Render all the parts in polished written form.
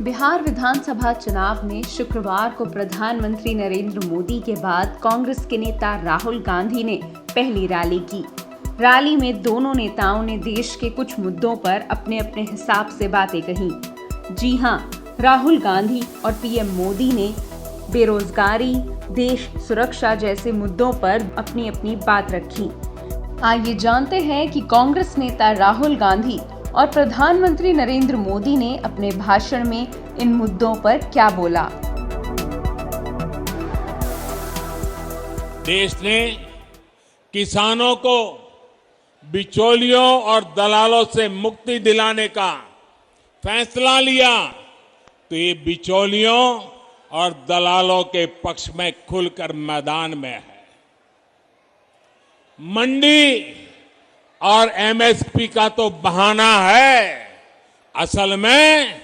बिहार विधानसभा चुनाव में शुक्रवार को प्रधानमंत्री नरेंद्र मोदी के बाद कांग्रेस के नेता राहुल गांधी ने पहली रैली की। रैली में दोनों नेताओं ने देश के कुछ मुद्दों पर अपने अपने हिसाब से बातें कही। जी हां, राहुल गांधी और पीएम मोदी ने बेरोजगारी, देश सुरक्षा जैसे मुद्दों पर अपनी अपनी बात रखी। आइए जानते हैं कि कांग्रेस नेता राहुल गांधी और प्रधानमंत्री नरेंद्र मोदी ने अपने भाषण में इन मुद्दों पर क्या बोला। देश ने किसानों को बिचौलियों और दलालों से मुक्ति दिलाने का फैसला लिया तो ये बिचौलियों और दलालों के पक्ष में खुलकर मैदान में है। मंडी और एमएसपी का तो बहाना है, असल में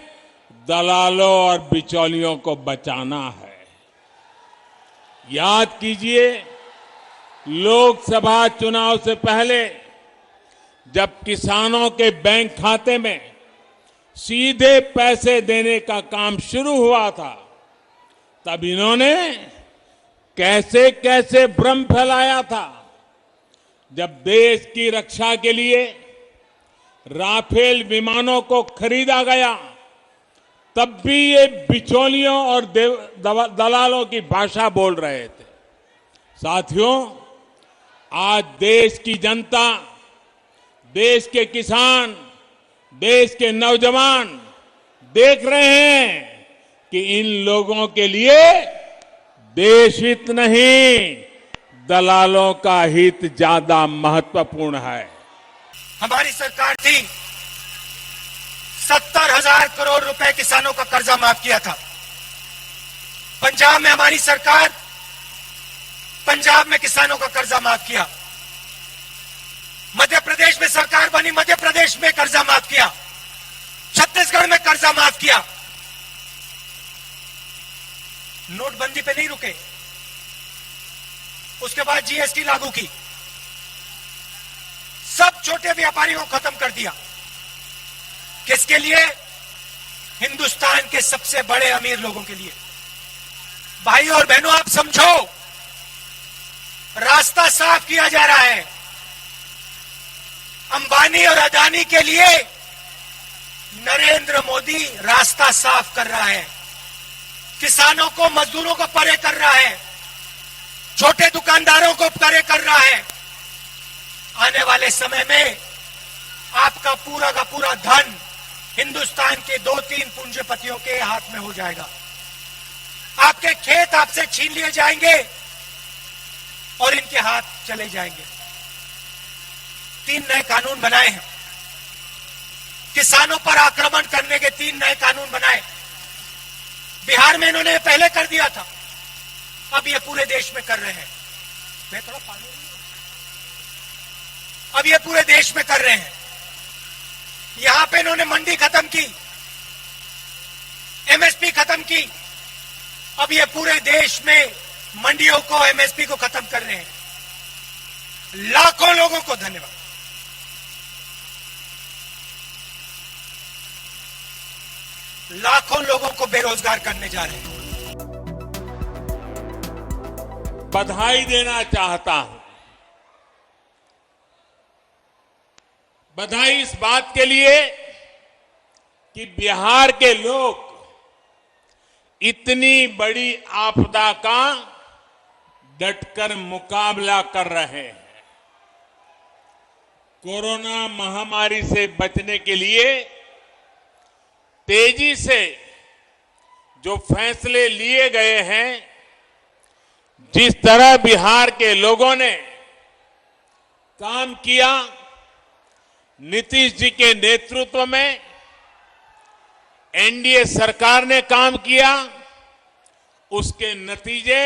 दलालों और बिचौलियों को बचाना है। याद कीजिए, लोकसभा चुनाव से पहले जब किसानों के बैंक खाते में सीधे पैसे देने का काम शुरू हुआ था, तब इन्होंने कैसे कैसे भ्रम फैलाया था। जब देश की रक्षा के लिए राफेल विमानों को खरीदा गया, तब भी ये बिचौलियों और दलालों की भाषा बोल रहे थे। साथियों, आज देश की जनता, देश के किसान, देश के नौजवान देख रहे हैं कि इन लोगों के लिए देश हित नहीं, दलालों का हित ज्यादा महत्वपूर्ण है। हमारी सरकार थी, 70,000 करोड़ रुपए किसानों का कर्जा माफ किया था। पंजाब में हमारी सरकार, पंजाब में किसानों का कर्जा माफ किया। मध्य प्रदेश में सरकार बनी, मध्य प्रदेश में कर्जा माफ किया। छत्तीसगढ़ में कर्जा माफ किया। नोटबंदी पे नहीं रुके, उसके बाद जीएसटी लागू की, सब छोटे व्यापारियों को खत्म कर दिया। किसके लिए? हिंदुस्तान के सबसे बड़े अमीर लोगों के लिए। भाइयों और बहनों, आप समझो, रास्ता साफ किया जा रहा है। अंबानी और अदानी के लिए नरेंद्र मोदी रास्ता साफ कर रहा है। किसानों को, मजदूरों को परे कर रहा है, छोटे दुकानदारों को परे कर रहा है। आने वाले समय में आपका पूरा का पूरा धन हिंदुस्तान के 2-3 पूंजीपतियों के हाथ में हो जाएगा। आपके खेत आपसे छीन लिए जाएंगे और इनके हाथ चले जाएंगे। 3 नए कानून बनाए हैं, किसानों पर आक्रमण करने के 3 नए कानून बनाए। बिहार में इन्होंने पहले कर दिया था, अब ये पूरे देश में कर रहे हैं। मैं थोड़ा पानी, अब ये पूरे देश में कर रहे हैं। यहां पे इन्होंने मंडी खत्म की, एमएसपी खत्म की, अब ये पूरे देश में मंडियों को, एमएसपी को खत्म कर रहे हैं। लाखों लोगों को धन्यवाद। लाखों लोगों को बेरोजगार करने जा रहे हैं। बधाई देना चाहता हूं। बधाई इस बात के लिए कि बिहार के लोग इतनी बड़ी आपदा का डटकर मुकाबला कर रहे हैं। कोरोना महामारी से बचने के लिए तेजी से जो फैसले लिए गए हैं, जिस तरह बिहार के लोगों ने काम किया, नीतीश जी के नेतृत्व में एनडीए सरकार ने काम किया, उसके नतीजे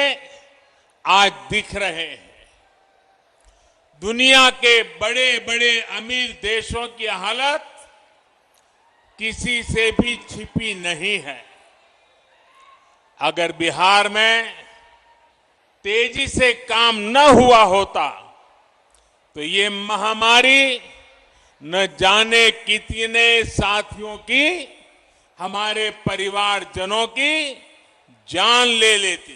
आज दिख रहे हैं। दुनिया के बड़े बड़े अमीर देशों की हालत किसी से भी छिपी नहीं है। अगर बिहार में तेजी से काम न हुआ होता तो ये महामारी न जाने कितने साथियों की हमारे परिवारजनों की जान ले लेती।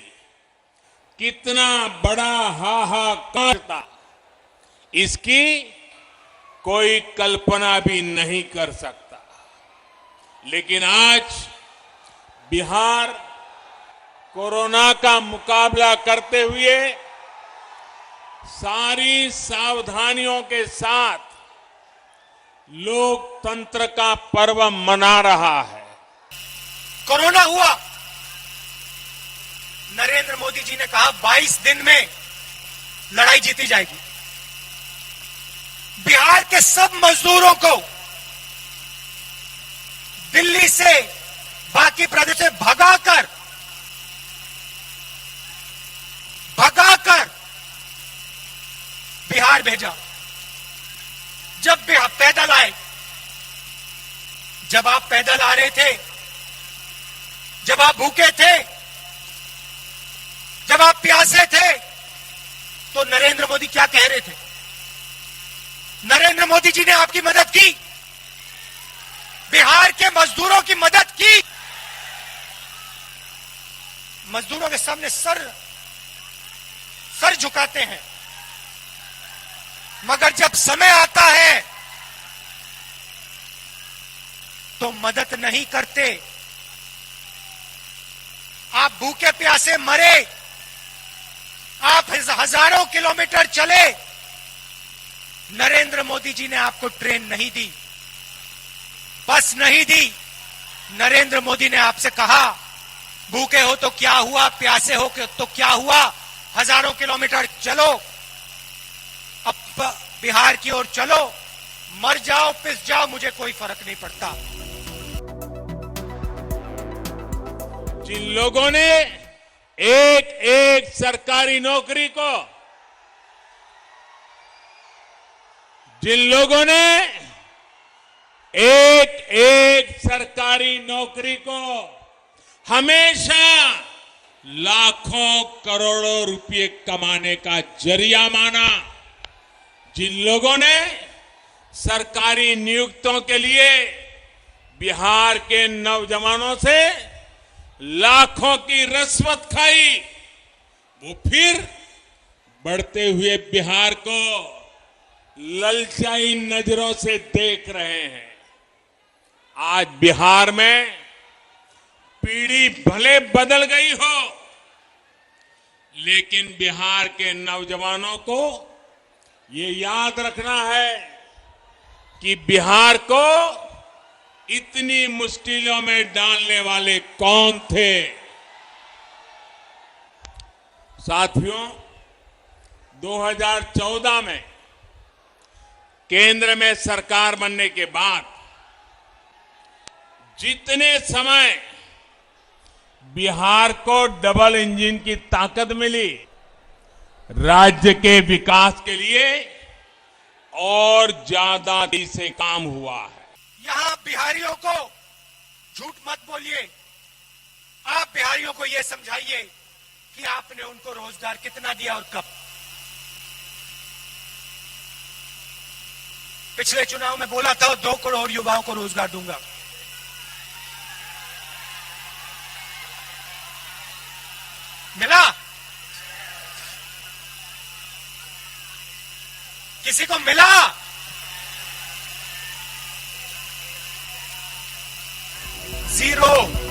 कितना बड़ा हाहाकार था, इसकी कोई कल्पना भी नहीं कर सकता। लेकिन आज बिहार कोरोना का मुकाबला करते हुए सारी सावधानियों के साथ लोकतंत्र का पर्व मना रहा है। कोरोना हुआ, नरेंद्र मोदी जी ने कहा 22 दिन में लड़ाई जीती जाएगी। बिहार के सब मजदूरों को दिल्ली से, बाकी प्रदेश से भगाकर बिहार भेजा। जब बिहार पैदल आए, जब आप पैदल आ रहे थे, जब आप भूखे थे, जब आप प्यासे थे, तो नरेंद्र मोदी क्या कह रहे थे? नरेंद्र मोदी जी ने आपकी मदद की, बिहार के मजदूरों की मदद की। मजदूरों के सामने सर झुकाते हैं, मगर जब समय आता है तो मदद नहीं करते। आप भूखे प्यासे मरे, आप हजारों किलोमीटर चले, नरेंद्र मोदी जी ने आपको ट्रेन नहीं दी, बस नहीं दी। नरेंद्र मोदी ने आपसे कहा, भूखे हो तो क्या हुआ, प्यासे हो तो क्या हुआ, हजारों किलोमीटर चलो, अब बिहार की ओर चलो, मर जाओ पिस जाओ, मुझे कोई फर्क नहीं पड़ता। जिन लोगों ने एक एक सरकारी नौकरी को, जिन लोगों ने एक एक सरकारी नौकरी को हमेशा लाखों करोड़ों रुपए कमाने का जरिया माना, जिन लोगों ने सरकारी नियुक्तियों के लिए बिहार के नौजवानों से लाखों की रिश्वत खाई, वो फिर बढ़ते हुए बिहार को ललचाई नजरों से देख रहे हैं। आज बिहार में पीढ़ी भले बदल गई हो, लेकिन बिहार के नौजवानों को ये याद रखना है कि बिहार को इतनी मुश्किलों में डालने वाले कौन थे। साथियों, 2014 में केंद्र में सरकार बनने के बाद जितने समय बिहार को डबल इंजन की ताकत मिली, राज्य के विकास के लिए और ज्यादा तेजी से काम हुआ है। यहां बिहारियों को झूठ मत बोलिए, आप बिहारियों को यह समझाइए कि आपने उनको रोजगार कितना दिया और कब। पिछले चुनाव में बोला था 2 करोड़ युवाओं को रोजगार दूंगा, मिला? किसी को मिला? जीरो।